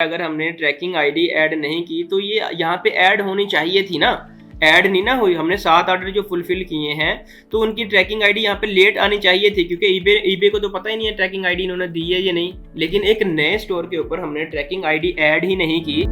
अगर हमने tracking ID add नहीं की तो ये यहाँ पे ऐड होनी चाहिए थी ना, ऐड नहीं ना हुई। हमने 7 ऑर्डर जो फुलफिल किए हैं तो उनकी ट्रैकिंग आईडी यहाँ पे लेट आनी चाहिए थी, क्योंकि ईबे को तो पता ही नहीं है ट्रैकिंग आईडी इन्होंने दी है या नहीं। लेकिन एक नए स्टोर के ऊपर हमने ट्रैकिंग आईडी ऐड ही नहीं की।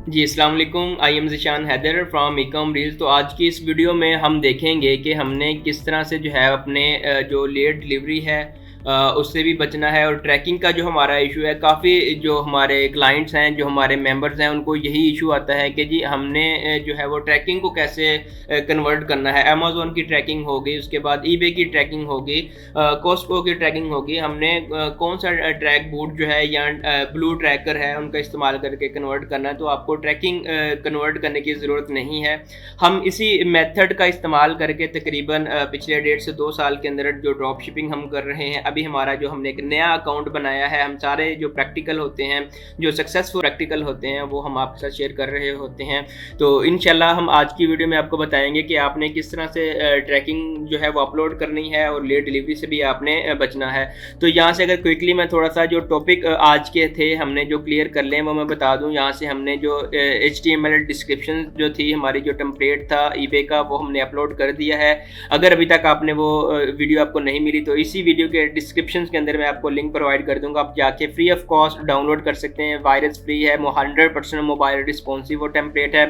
जी अस्सलाम वालेकुम, I am Zishan Haider from Ecom Reels. तो आज की इस वीडियो में हम देखेंगे कि हमने किस तरह से जो है अपने जो लेट डिलीवरी है उससे भी बचना है। और ट्रैकिंग का जो हमारा इशू है, काफ़ी जो हमारे क्लाइंट्स हैं, जो हमारे मेंबर्स हैं, उनको यही इशू आता है कि जी हमने जो है वो ट्रैकिंग को कैसे कन्वर्ट करना है। अमेज़ॉन की ट्रैकिंग होगी, उसके बाद ईबे की ट्रैकिंग होगी, कॉस्टको की ट्रैकिंग होगी। हमने कौन सा ट्रैक बूट जो है या ब्लू ट्रैकर है उनका इस्तेमाल करके कन्वर्ट करना है। तो आपको ट्रैकिंग कन्वर्ट करने की ज़रूरत नहीं है। हम इसी मेथड का इस्तेमाल करके तकरीबन पिछले 1.5 से 2 साल के अंदर जो ड्रॉप शिपिंग हम कर रहे हैं, अभी हमारा जो हमने एक नया अकाउंट बनाया है, हम सारे जो प्रैक्टिकल होते हैं, जो सक्सेसफुल प्रैक्टिकल होते हैं, वो हम आपके साथ शेयर कर रहे होते हैं। तो इंशाल्लाह हम आज की वीडियो में आपको बताएंगे कि आपने किस तरह से ट्रैकिंग जो है वो अपलोड करनी है और लेट डिलीवरी से भी आपने बचना है। तो यहाँ से अगर क्विकली मैं थोड़ा सा जो टॉपिक आज के थे हमने जो क्लियर कर लें वो मैं बता दूँ। यहाँ से हमने जो HTML डिस्क्रिप्शन जो थी, हमारी जो टेम्पलेट था ईबे का, वो हमने अपलोड कर दिया है। अगर अभी तक आपने वो वीडियो आपको नहीं मिली तो इसी वीडियो के डिस्क्रिप्शन के अंदर मैं आपको लिंक प्रोवाइड कर दूंगा, आप जाके फ्री ऑफ कॉस्ट डाउनलोड कर सकते हैं। वायरस फ्री है, 100% मोबाइल रिस्पॉन्सिव वो टेम्पलेट है।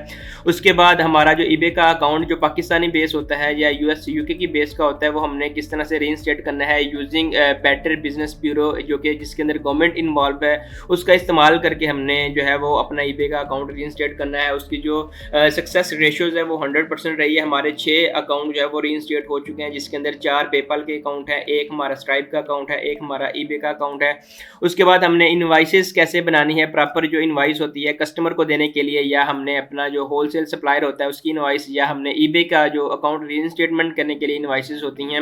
उसके बाद हमारा जो ईबे का अकाउंट जो पाकिस्तानी बेस होता है या US UK की बेस का होता है, वो हमने किस तरह से रीइंस्टेट करना है यूजिंग बेटर बिजनेस ब्यूरो, जो कि जिसके अंदर गवर्नमेंट इन्वॉल्व है, उसका इस्तेमाल करके हमने जो है वो अपना ईबे का अकाउंट रीइंस्टेट करना है। उसकी जो सक्सेस रेशियोज है वो 100% रही है। हमारे 6 अकाउंट जो है वो रीइंस्टेट हो चुके हैं, जिसके अंदर 4 पेपल के अकाउंट है, एक हमारा स्ट्राइप का अकाउंट है, एक हमारा ईबे का अकाउंट है। उसके बाद हमने इनवाइसेस कैसे बनानी है, प्रॉपर जो इनवाइस होती है कस्टमर को देने के लिए, या हमने अपना जो होलसेल सप्लायर होता है उसकी इनवाइस, या हमने ईबे का जो अकाउंट रीइंस्टेटमेंट करने के लिए इनवाइसेस होती हैं,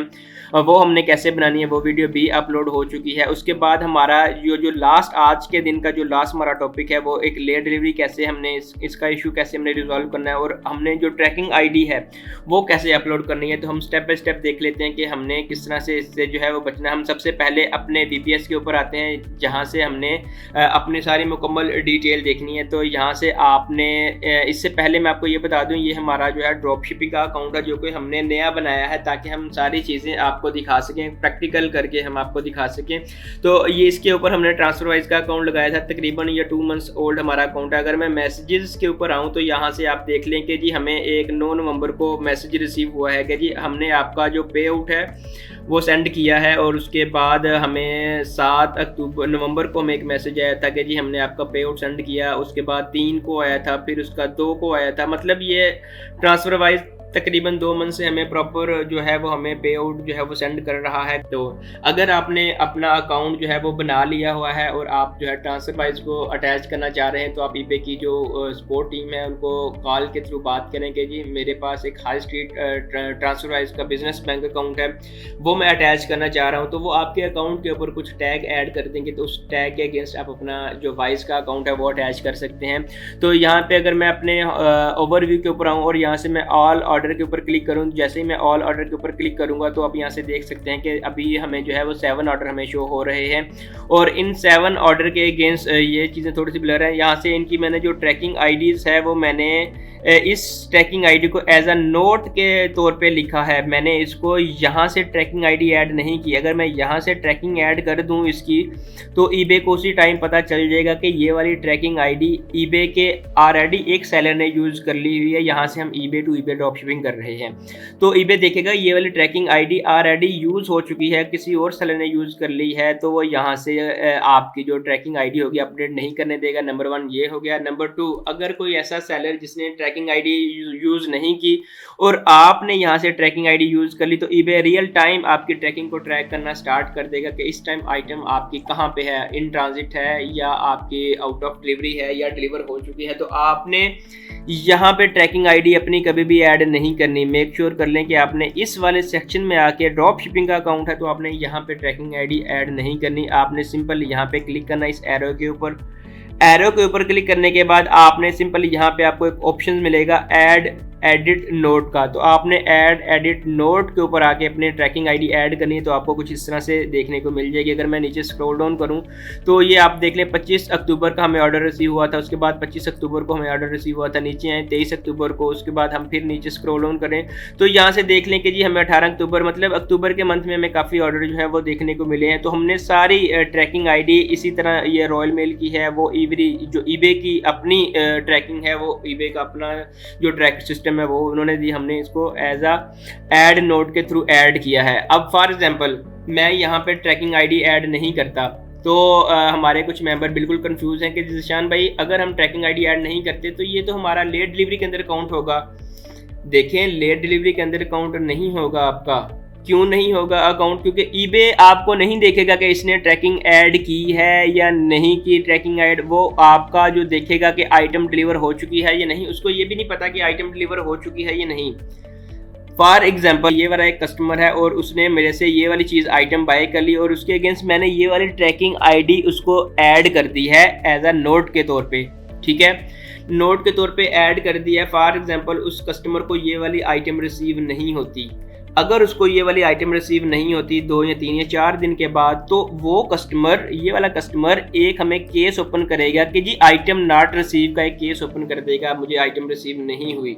वो हमने कैसे बनानी है, वो वीडियो भी अपलोड हो चुकी है। उसके बाद हमारा जो लास्ट आज के दिन का जो लास्ट हमारा टॉपिक है, वो एक लेट डिलीवरी कैसे हमने इसका इशू कैसे हमने रिजॉल्व करना है, और हमने जो ट्रैकिंग आईडी है वो कैसे अपलोड करनी है। तो हम स्टेप बाय स्टेप देख लेते हैं कि हमने किस तरह से इससे जो है वो बचना है। हम सबसे पहले अपने VPS के ऊपर आते हैं, जहाँ से हमने अपनी सारी मुकम्मल डिटेल देखनी है। तो यहाँ से आपने इससे पहले मैं आपको ये बता दूँ, ये हमारा जो है ड्रॉप शिपिंग का अकाउंट है जो कि हमने नया बनाया है, ताकि हम सारी चीज़ें आपको दिखा सकें, प्रैक्टिकल करके हम आपको दिखा सकें। तो ये इसके ऊपर हमने ट्रांसफरवाइज का अकाउंट लगाया था, तकरीबन ये 2 मंथ्स ओल्ड हमारा अकाउंट है। अगर मैं मैसेजेस के ऊपर आऊँ तो यहाँ से आप देख लें कि जी हमें एक 9 नवंबर को मैसेज रिसीव हुआ है कि जी हमने आपका जो पे आउट है वो सेंड किया है। और उसके बाद हमें 7 नवंबर को हमें एक मैसेज आया था कि जी हमने आपका पे आउट सेंड किया। उसके बाद 3 को आया था, फिर उसका 2 को आया था। मतलब ये ट्रांसफर वाइज तकरीबन 2 मंथ से हमें प्रॉपर जो है वो हमें पे आउट जो है वो सेंड कर रहा है। तो अगर आपने अपना अकाउंट जो है वो बना लिया हुआ है और आप जो है ट्रांसफर वाइज को अटैच करना चाह रहे हैं, तो आप ईबे की जो सपोर्ट टीम है उनको कॉल के थ्रू बात करें कि जी मेरे पास एक हाई स्ट्रीट ट्रांसफर वाइज का बिजनेस बैंक अकाउंट है, वो मैं अटैच करना चाह रहा हूँ। तो वो आपके अकाउंट के ऊपर कुछ टैग ऐड कर देंगे, तो उस टैग के अगेंस्ट आप अपना जो वाइज का अकाउंट है वो अटैच कर सकते हैं। तो यहाँ पे अगर मैं अपने ओवरव्यू के ऊपर आऊँ और यहाँ से मैं ऑल ऑर्डर के ऊपर क्लिक करूँ, जैसे ही मैं ऑल ऑर्डर के ऊपर क्लिक करूँगा तो आप यहाँ से देख सकते हैं कि अभी हमें जो है वो 7 ऑर्डर हमें शो हो रहे हैं। और इन 7 ऑर्डर के अगेंस्ट ये चीज़ें थोड़ी सी ब्लर है। यहाँ से इनकी मैंने जो ट्रैकिंग आईडीज़ है वो मैंने इस ट्रैकिंग आईडी को एज अ नोट के तौर पे लिखा है। मैंने इसको यहाँ से ट्रैकिंग आईडी ऐड नहीं की। अगर मैं यहाँ से ट्रैकिंग ऐड कर दूँ इसकी, तो ईबे को उसी टाइम पता चल जाएगा कि ये वाली ट्रैकिंग आईडी ईबे के ऑलरेडी एक सेलर ने यूज़ कर ली हुई है। यहाँ से हम eBay to eBay drop shipping कर रहे हैं, तो ईबे देखेगा ये वाली ट्रैकिंग आईडी ऑलरेडी यूज़ हो चुकी है, किसी और सेलर ने यूज़ कर ली है, तो वो यहाँ से आपकी जो ट्रैकिंग आईडी होगी अपडेट नहीं करने देगा। नंबर 1 ये हो गया। नंबर 2, अगर कोई ऐसा सेलर जिसने ट्रैकिंग आईडी यूज़ नहीं की और आपने यहाँ से ट्रैकिंग आईडी यूज़ कर ली, तो ईबे रियल टाइम आपकी ट्रैकिंग को ट्रैक करना स्टार्ट कर देगा कि इस टाइम आइटम आपकी कहाँ पे है, इन ट्रांजिट है या आपकी आउट ऑफ डिलीवरी है या डिलीवर हो चुकी है। तो आपने यहाँ पे ट्रैकिंग आईडी अपनी कभी भी ऐड नहीं करनी। मेक श्योर कर लें कि आपने इस वाले सेक्शन में आके, ड्रॉप शिपिंग का अकाउंट है तो आपने यहाँ पे ट्रैकिंग आईडी ऐड नहीं करनी। आपने सिंपल यहाँ पे क्लिक करना इस एरो के ऊपर। एरो के ऊपर क्लिक करने के बाद आपने सिंपल यहाँ पे आपको एक ऑप्शन मिलेगा ऐड एडिट नोट का। तो आपने ऐड एडिट नोट के ऊपर आके अपने ट्रैकिंग आईडी ऐड करनी है, तो आपको कुछ इस तरह से देखने को मिल जाएगी। अगर मैं नीचे स्क्रॉल डाउन करूं तो ये आप देख लें 25 अक्टूबर का हमें ऑर्डर रिसीव हुआ था, उसके बाद 25 अक्टूबर को हमें ऑर्डर रिसीव हुआ था, नीचे आए 23 अक्टूबर को, उसके बाद हम फिर नीचे स्क्रॉल डाउन करें तो यहाँ से देख लें कि जी हमें 18 अक्टूबर मतलब अक्टूबर के मंथ में हमें काफ़ी ऑर्डर जो है वो देखने को मिले हैं। तो हमने सारी ट्रैकिंग आईडी इसी तरह, ये रॉयल मेल की है, वो ईबरी जो ईबे की अपनी ट्रैकिंग है, वो ईबे का अपना जो ट्रैक सिस्टम है वो उन्होंने दी, हमने इसको एज अ ऐड नोट के थ्रू ऐड किया है। अब फॉर एग्जांपल मैं यहाँ पे ट्रैकिंग आईडी ऐड नहीं करता तो हमारे कुछ मेंबर बिल्कुल कंफ्यूज हैं कि जिशान भाई अगर हम ट्रैकिंग आईडी ऐड नहीं करते तो ये तो हमारा लेट डिलीवरी के अंदर काउंट होगा। देखें, लेट डिलीवरी के अंदर काउंट नहीं होगा आपका। क्यों नहीं होगा अकाउंट? क्योंकि ईबे आपको नहीं देखेगा कि इसने ट्रैकिंग ऐड की है या नहीं की ट्रैकिंग ऐड, वो आपका जो देखेगा कि आइटम डिलीवर हो चुकी है या नहीं, उसको ये भी नहीं पता कि आइटम डिलीवर हो चुकी है या नहीं। फॉर एग्जाम्पल ये वाला एक कस्टमर है और उसने मेरे से ये वाली चीज़ आइटम बाय कर ली और उसके अगेंस्ट मैंने ये वाली ट्रैकिंग आईडी उसको ऐड कर दी है एज अ नोट के तौर पे, ठीक है, नोट के तौर पे ऐड कर दिया है। फॉर एग्जाम्पल उस कस्टमर को ये वाली आइटम रिसीव नहीं होती, अगर उसको ये वाली आइटम रिसीव नहीं होती 2 या 3 या 4 दिन के बाद, तो वो कस्टमर, ये वाला कस्टमर एक हमें केस ओपन करेगा कि जी आइटम नॉट रिसीव का एक केस ओपन कर देगा, मुझे आइटम रिसीव नहीं हुई।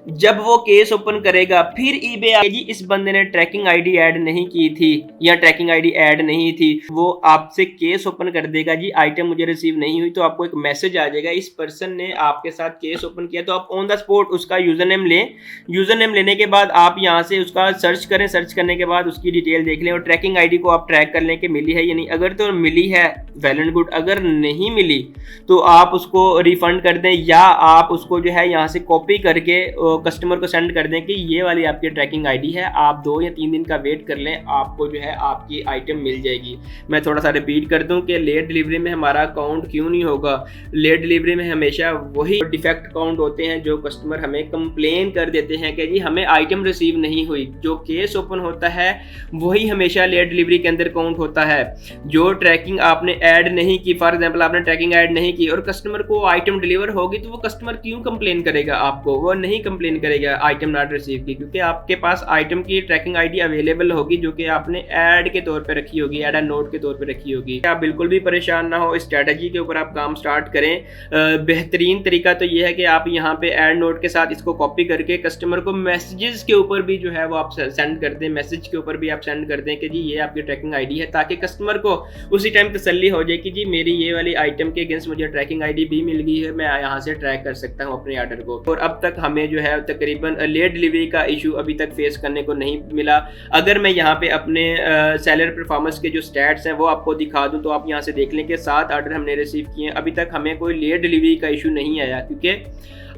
जब वो केस ओपन करेगा फिर ईबे जी इस बंदे ने ट्रैकिंग आईडी ऐड नहीं की थी या ट्रैकिंग आईडी ऐड नहीं थी, वो आपसे केस ओपन कर देगा जी आइटम मुझे रिसीव नहीं हुई। तो आपको एक मैसेज आ जाएगा इस पर्सन ने आपके साथ केस ओपन किया, तो आप ऑन द स्पॉट उसका यूजर नेम लें। यूजर नेम लेने के बाद आप यहाँ से उसका सर्च करें, सर्च करने के बाद उसकी डिटेल देख लें और ट्रैकिंग आईडी को आप ट्रैक कर लें कि मिली है या नहीं। अगर तो मिली है वेल एंड गुड, अगर नहीं मिली तो आप उसको रिफंड कर दें या आप उसको जो है यहाँ से कॉपी करके कस्टमर को सेंड कर दें कि ये वाली आपकी ट्रैकिंग आईडी है, आप 2 या 3 दिन का वेट कर लें, आपको जो है आपकी आइटम मिल जाएगी। मैं थोड़ा सा रिपीट कर दूं कि लेट डिलीवरी में हमारा काउंट क्यों नहीं होगा। लेट डिलीवरी में हमेशा वही डिफेक्ट काउंट होते हैं जो कस्टमर हमें कंप्लेन कर देते हैं कि जी हमें आइटम रिसीव नहीं हुई। जो केस ओपन होता है वही हमेशा लेट डिलीवरी के अंदर काउंट होता है। जो ट्रैकिंग आपने ऐड नहीं की, फॉर एग्जाम्पल आपने ट्रैकिंग ऐड नहीं की और कस्टमर को आइटम डिलीवर होगी, तो वो कस्टमर क्यों कंप्लेन करेगा आपको? वो नहीं कंप्लेन करेगा आइटम नॉट रिसीव की, क्योंकि आपके पास आइटम की ट्रैकिंग आईडी अवेलेबल होगी जो कि आपने ऐड के तौर पे रखी होगी, ऐड अ नोट के तौर पे रखी होगी। आप बिल्कुल भी परेशान ना हो, इस स्ट्रेटजी के ऊपर आप काम स्टार्ट करें। बेहतरीन तरीका तो ये है कि आप यहाँ पे ऐड नोट के साथ इसको कॉपी करके कस्टमर को मैसेजेस के ऊपर भी जो है वो आप सेंड कर दें, मैसेज के ऊपर भी आप सेंड कर दें कि जी ये आपकी ट्रैकिंग आईडी है, ताकि कस्टमर को उसी टाइम तसल्ली हो जाए कि जी मेरी ये वाली आइटम के अगेंस्ट मुझे ट्रैकिंग आईडी भी मिल गई है, मैं यहाँ से ट्रैक कर सकता हूँ अपने ऑर्डर को। और अब तक हमें जो है तकरीबन लेट डिलीवरी का इशू अभी तक फेस करने को नहीं मिला। अगर मैं यहाँ पे अपने सेलर परफॉर्मेंस के जो स्टैट्स हैं वो आपको दिखा दूँ तो आप यहाँ से देख लें कि 7 ऑर्डर हमने रिसीव किए हैं, अभी तक हमें कोई लेट डिलीवरी का इशू नहीं आया, क्योंकि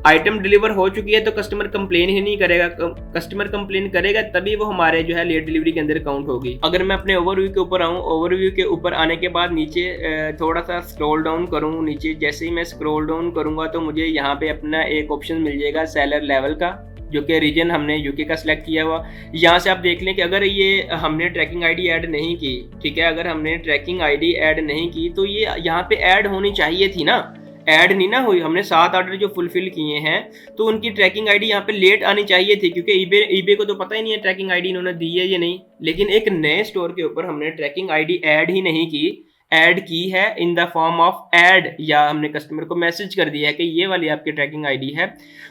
आइटम डिलीवर हो चुकी है तो कस्टमर कंप्लेन ही नहीं करेगा। कस्टमर कंप्लेन करेगा तभी वो हमारे जो है लेट डिलीवरी के अंदर काउंट होगी। अगर मैं अपने ओवरव्यू के ऊपर आऊँ, ओवरव्यू के ऊपर आने के बाद नीचे थोड़ा सा स्क्रॉल डाउन करूँ, नीचे जैसे ही मैं स्क्रॉल डाउन करूँगा तो मुझे यहाँ पे अपना एक ऑप्शन मिल जाएगा सेलर लेवल का, जो कि रीजन हमने यूके का सिलेक्ट किया हुआ। यहाँ से आप देख लें कि अगर ये हमने ट्रैकिंग आईडी ऐड नहीं की, ठीक है, अगर हमने ट्रैकिंग आईडी ऐड नहीं की तो ये यहाँ पे ऐड होनी चाहिए थी ना, ऐड नहीं ना हुई। हमने 7 ऑर्डर जो फुलफिल किए हैं तो उनकी ट्रैकिंग आईडी यहाँ पे लेट आनी चाहिए थी, क्योंकि ईबे को तो पता ही नहीं है ट्रैकिंग आईडी इन्होंने दी है या नहीं। लेकिन एक नए स्टोर के ऊपर हमने ट्रैकिंग आईडी ऐड ही नहीं की, ऐड की है in the form of add, या हमने कस्टमर को मैसेज कर दिया है कि ये वाली आपकी ट्रैकिंग आईडी है,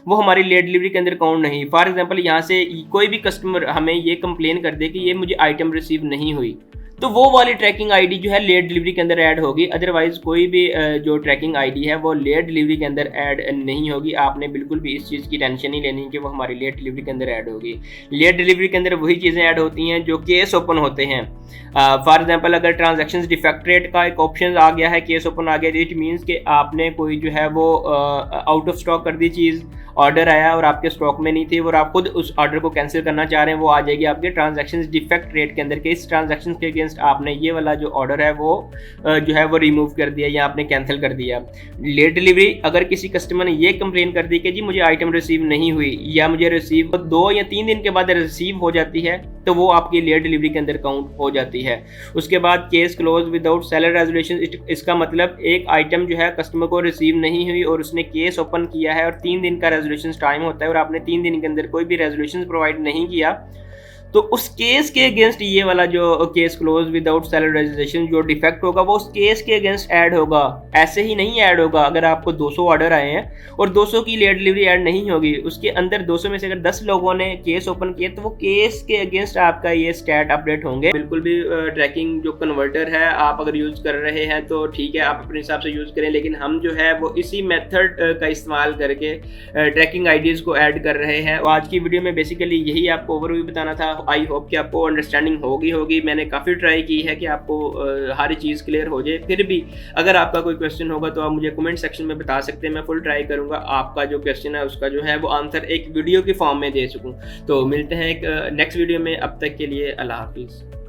वो हमारी लेट डिलीवरी के अंदर काउंट नहीं। फॉर एग्जांपल यहाँ से कोई भी कस्टमर हमें ये कंप्लेन कर दे कि ये मुझे आइटम रिसीव नहीं हुई, तो वो वाली ट्रैकिंग आईडी जो है लेट डिलीवरी के अंदर ऐड होगी। अदरवाइज कोई भी जो ट्रैकिंग आईडी है वो लेट डिलीवरी के अंदर ऐड नहीं होगी। आपने बिल्कुल भी इस चीज़ की टेंशन नहीं लेनी कि वो हमारी लेट डिलीवरी के अंदर ऐड होगी। लेट डिलीवरी के अंदर वही चीज़ें ऐड होती हैं जो केस ओपन होते हैं। फॉर एग्जांपल अगर ट्रांजैक्शंस डिफेक्ट रेट का एक ऑप्शन आ गया है, केस ओपन आ गया, इट मीन्स कि आपने कोई जो है वो आउट ऑफ स्टॉक कर दी चीज़, ऑर्डर आया और आपके स्टॉक में नहीं थी और आप खुद उस ऑर्डर को कैंसिल करना चाह रहे हैं, वो आ जाएगी आपके ट्रांजैक्शंस डिफेक्ट रेट के अंदर के इस ट्रांजैक्शन के अगेंस्ट अगेंस्ट आपने ये वाला जो ऑर्डर है वो जो है वो रिमूव कर दिया या आपने कैंसिल कर दिया। लेट डिलीवरी, अगर किसी कस्टमर ने ये कंप्लेन कर दी कि जी मुझे आइटम रिसीव नहीं हुई या मुझे रिसीव 2 या 3 दिन के बाद रिसीव हो जाती है, तो वो आपकी लेट डिलीवरी के अंदर काउंट हो जाती है। उसके बाद case close without seller resolution, इसका मतलब एक आइटम जो है कस्टमर को रिसीव नहीं हुई और उसने केस ओपन किया है और 3 दिन का रेजोल्यूशन टाइम होता है और आपने 3 दिन के अंदर कोई भी रेजोल्यूशन प्रोवाइड नहीं किया, तो उस केस के अगेंस्ट ये वाला जो case close without seller registration जो डिफेक्ट होगा वो उस केस के अगेंस्ट ऐड होगा। ऐसे ही नहीं ऐड होगा। अगर आपको 200 ऑर्डर आए हैं और 200 की लेट डिलीवरी ऐड नहीं होगी, उसके अंदर 200 में से अगर 10 लोगों ने केस ओपन किया तो वो केस के अगेंस्ट आपका ये स्टैट अपडेट होंगे। बिल्कुल भी ट्रैकिंग जो कन्वर्टर है आप अगर यूज कर रहे हैं तो ठीक है, आप अपने हिसाब से यूज करें, लेकिन हम जो है वो इसी मेथड का इस्तेमाल करके ट्रैकिंग आईडीज को ऐड कर रहे हैं। आज की वीडियो में बेसिकली यही आपको ओवरव्यू बताना था। आई होप कि आपको अंडरस्टैंडिंग होगी। मैंने काफ़ी ट्राई की है कि आपको हर चीज़ क्लियर हो जाए। फिर भी अगर आपका कोई क्वेश्चन होगा तो आप मुझे कमेंट सेक्शन में बता सकते हैं। मैं फुल ट्राई करूंगा आपका जो क्वेश्चन है उसका जो है वो आंसर एक वीडियो की फॉर्म में दे सकूं। तो मिलते हैं एक नेक्स्ट वीडियो में, अब तक के लिए अल्लाह हाफिज़।